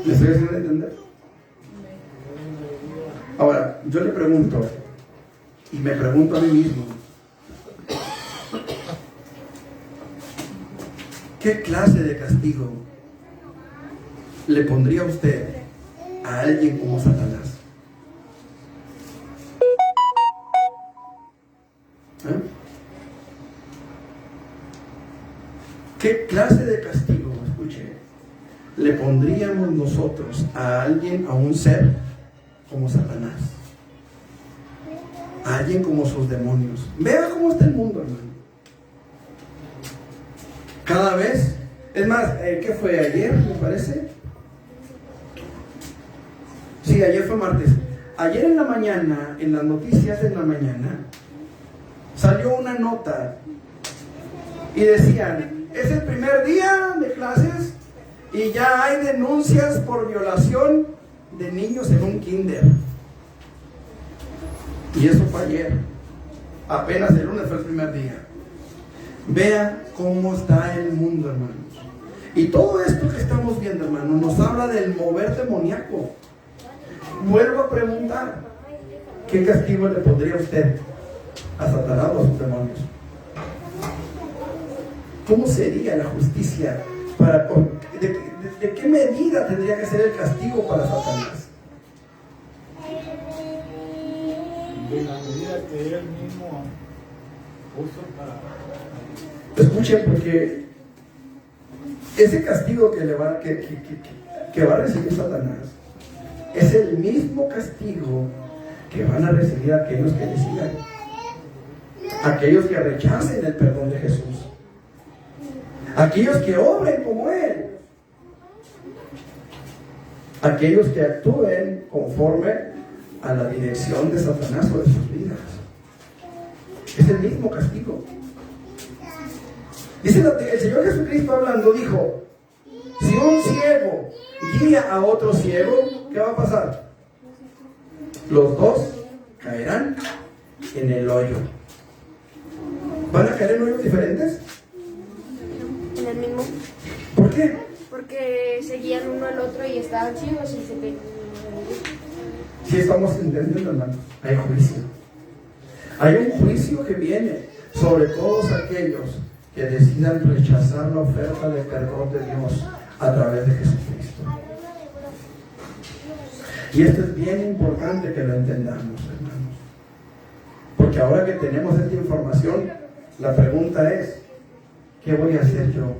¿Me estoy haciendo entender? Ahora, yo le pregunto, y me pregunto a mí mismo, ¿qué clase de castigo le pondría usted a alguien como Satanás? ¿Eh? ¿Qué clase de castigo, escuche, le pondríamos nosotros a alguien, a un ser como Satanás? A alguien como sus demonios. Vea cómo está el mundo, hermano. Cada vez, es más, ¿qué fue? ¿Ayer, me parece? Sí, ayer fue martes. Ayer en la mañana, en las noticias de la mañana, salió una nota y decían, es el primer día de clases y ya hay denuncias por violación de niños en un kinder. Y eso fue ayer. Apenas el lunes fue el primer día. Vea cómo está el mundo, hermanos. Y todo esto que estamos viendo, hermanos, nos habla del mover demoníaco. Vuelvo a preguntar, ¿qué castigo le pondría usted a Satanás o a sus demonios? ¿Cómo sería la justicia? ¿De qué medida tendría que ser el castigo para Satanás? De la medida que él mismo puso para... Escuchen, porque ese castigo que va a recibir Satanás es el mismo castigo que van a recibir aquellos que le sigan, aquellos que rechacen el perdón de Jesús, aquellos que obren como Él, aquellos que actúen conforme a la dirección de Satanás o de sus vidas. Es el mismo castigo. Dice el Señor Jesucristo hablando, dijo, si un ciego guía a otro ciego, ¿qué va a pasar? Los dos caerán en el hoyo. ¿Van a caer en hoyos diferentes? En el mismo. ¿Por qué? Porque seguían uno al otro y estaban ciegos y se pegaban. Si estamos entendiendo, hermano, hay juicio. Hay un juicio que viene sobre todos aquellos que decidan rechazar la oferta de perdón de Dios a través de Jesucristo. Y esto es bien importante que lo entendamos, hermanos. Porque ahora que tenemos esta información, la pregunta es, ¿qué voy a hacer yo?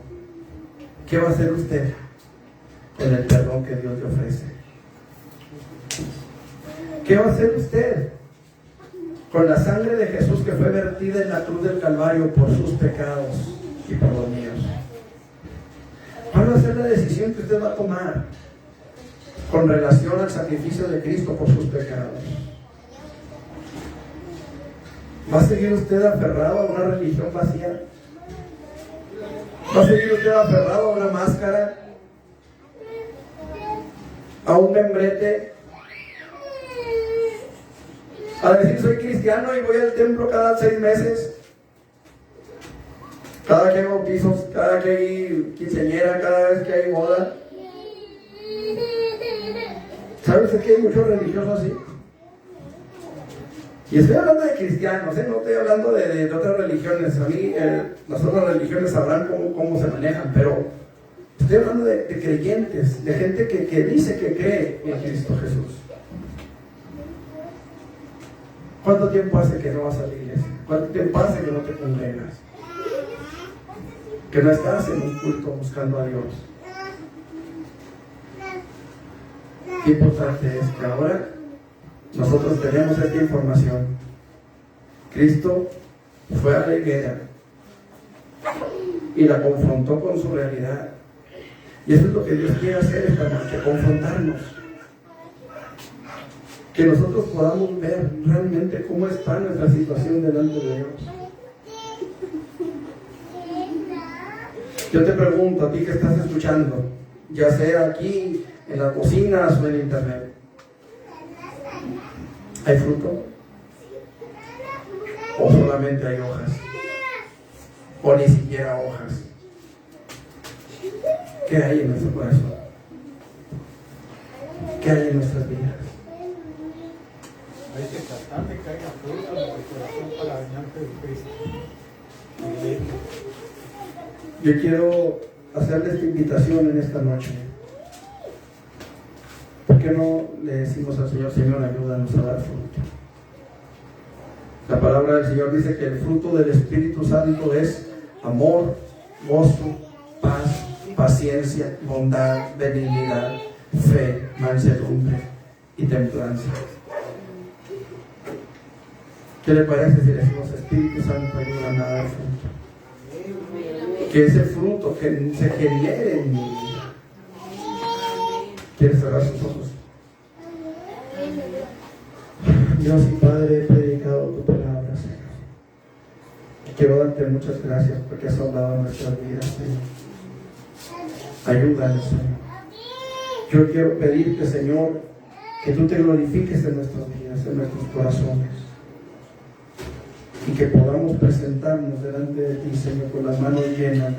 ¿Qué va a hacer usted en el perdón que Dios le ofrece? ¿Qué va a hacer usted con la sangre de Jesús que fue vertida en la cruz del Calvario por sus pecados y por los míos? ¿Cuál va a ser la decisión que usted va a tomar con relación al sacrificio de Cristo por sus pecados? ¿Va a seguir usted aferrado a una religión vacía? ¿Va a seguir usted aferrado a una máscara? ¿A un membrete? ¿A decir soy cristiano y voy al templo cada 6 meses? Cada que hay bautizos, cada que hay quinceañera, cada vez que hay boda. ¿Sabes que hay muchos religiosos así? Y estoy hablando de cristianos, no estoy hablando de otras religiones. A mí, las otras religiones sabrán cómo se manejan, pero estoy hablando de creyentes, de gente que dice que cree en Cristo Jesús. ¿Cuánto tiempo hace que no vas a la iglesia? ¿Cuánto tiempo hace que no te congregas? Que no estás en un culto buscando a Dios. Qué importante es que ahora nosotros tenemos esta información. Cristo fue a la higuera y la confrontó con su realidad. Y eso es lo que Dios quiere hacer esta noche, confrontarnos. Que nosotros podamos ver realmente cómo está nuestra situación delante de Dios. Yo te pregunto a ti que estás escuchando, ya sea aquí, en las cocinas o en internet, ¿hay fruto? ¿O solamente hay hojas? ¿O ni siquiera hojas? ¿Qué hay en nuestro corazón? ¿Qué hay en nuestras vidas? Hay que tratar de que haya fruto en el corazón para dañar Jesucristo. Yo quiero hacerle esta invitación en esta noche. ¿Por qué no le decimos al Señor, Señor, ayúdanos a dar fruto? La palabra del Señor dice que el fruto del Espíritu Santo es amor, gozo, paz, paciencia, bondad, benignidad, fe, mansedumbre y templanza. ¿Qué le parece si le decimos, Espíritu Santo, ayúdame a dar fruto? Que ese fruto que se genere en mi vida. ¿Quieres cerrar sus ojos? Dios y Padre, he predicado tu palabra, Señor. Quiero darte muchas gracias porque has hablado en nuestras vidas, Señor. Ayúdanos, Señor. Yo quiero pedirte, Señor, que tú te glorifiques en nuestras vidas, en nuestros corazones. Y que podamos presentarnos delante de ti, Señor, con las manos llenas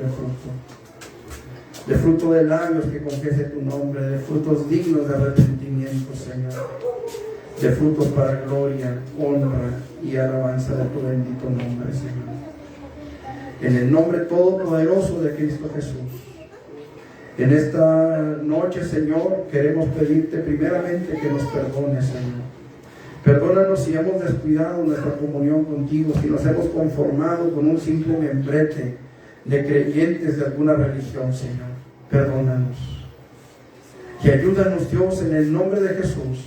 de fruto de labios que confiese tu nombre, de frutos dignos de arrepentimiento, Señor, de frutos para gloria, honra y alabanza de tu bendito nombre, Señor. En el nombre todopoderoso de Cristo Jesús. En esta noche, Señor, queremos pedirte primeramente que nos perdones, Señor. Perdónanos si hemos descuidado nuestra comunión contigo, si nos hemos conformado con un simple membrete de creyentes de alguna religión, Señor. Perdónanos. Y ayúdanos, Dios, en el nombre de Jesús,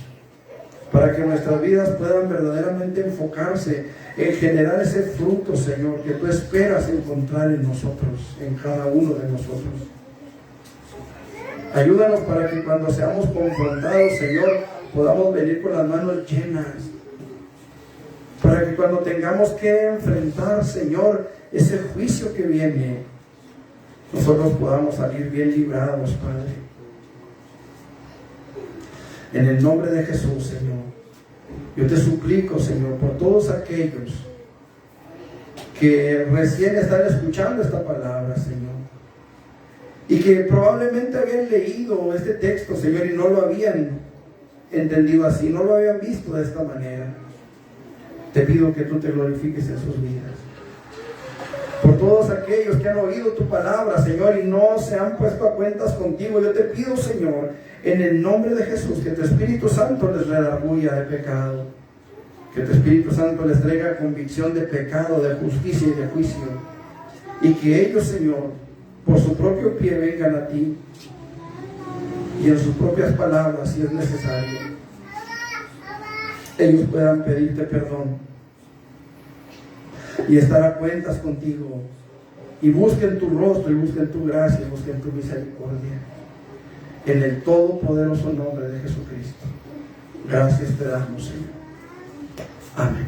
para que nuestras vidas puedan verdaderamente enfocarse en generar ese fruto, Señor, que tú esperas encontrar en nosotros, en cada uno de nosotros. Ayúdanos para que cuando seamos confrontados, Señor, podamos venir con las manos llenas, para que cuando tengamos que enfrentar, Señor, ese juicio que viene, nosotros podamos salir bien librados, Padre. En el nombre de Jesús, Señor, yo te suplico, Señor, por todos aquellos que recién están escuchando esta palabra, Señor, y que probablemente habían leído este texto, Señor, y no lo habían entendido así, no lo habían visto de esta manera. Te pido que tú te glorifiques en sus vidas. Por todos aquellos que han oído tu palabra, Señor, y no se han puesto a cuentas contigo, yo te pido, Señor, en el nombre de Jesús, que tu Espíritu Santo les redarguya de pecado, que tu Espíritu Santo les traiga convicción de pecado, de justicia y de juicio, y que ellos, Señor, por su propio pie vengan a ti, y en sus propias palabras, si es necesario, ellos puedan pedirte perdón y estar a cuentas contigo, y busquen tu rostro, y busquen tu gracia, y busquen tu misericordia, en el todopoderoso nombre de Jesucristo. Gracias te damos, Señor. Amén.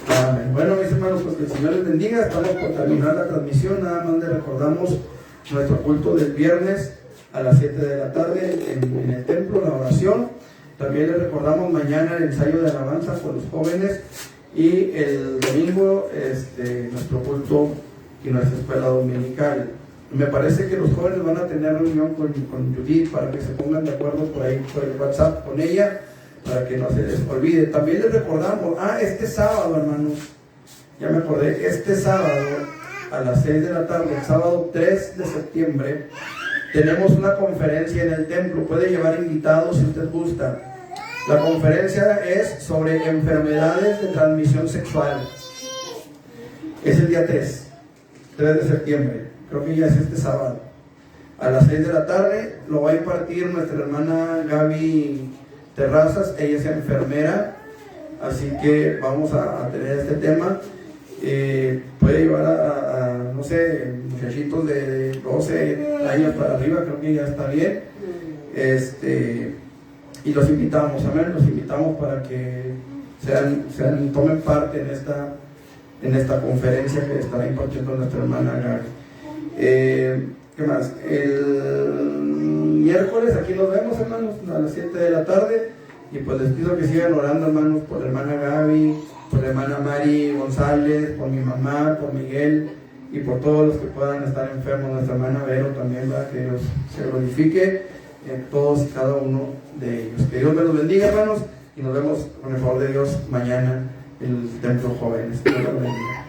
Amén. Bueno, mis hermanos, pues que el Señor les bendiga. Estamos por terminar la transmisión. Nada más les recordamos nuestro culto del viernes a las 7 de la tarde en el templo, la oración. También les recordamos mañana el ensayo de alabanza con los jóvenes, y el domingo nuestro culto y nuestra escuela dominical. Me parece que los jóvenes van a tener reunión con Judith para que se pongan de acuerdo por ahí, por el WhatsApp con ella, para que no se les olvide. También les recordamos, este sábado, hermanos, ya me acordé, este sábado a las 6 de la tarde, el sábado 3 de septiembre, tenemos una conferencia en el templo. Puede llevar invitados si usted gusta. La conferencia es sobre enfermedades de transmisión sexual. Es el día 3 de septiembre. Creo que ya es este sábado. A las 6 de la tarde lo va a impartir nuestra hermana Gaby Terrazas. Ella es enfermera. Así que vamos a tener este tema. Puede llevar a, no sé, muchachitos de 12 años para arriba, creo que ya está bien. Y los invitamos, amén, los invitamos para que tomen parte en esta conferencia que estará impartiendo nuestra hermana Gaby. ¿Qué más? El miércoles aquí nos vemos, hermanos, a las 7 de la tarde. Y pues les pido que sigan orando, hermanos, por la hermana Gaby, por la hermana Mari González, por mi mamá, por Miguel y por todos los que puedan estar enfermos. Nuestra hermana Vero también, ¿verdad? Que Dios se glorifique en todos y cada uno de ellos. Que Dios me los bendiga, hermanos, y nos vemos con el favor de Dios mañana en el Templo Jóvenes. Dios los bendiga.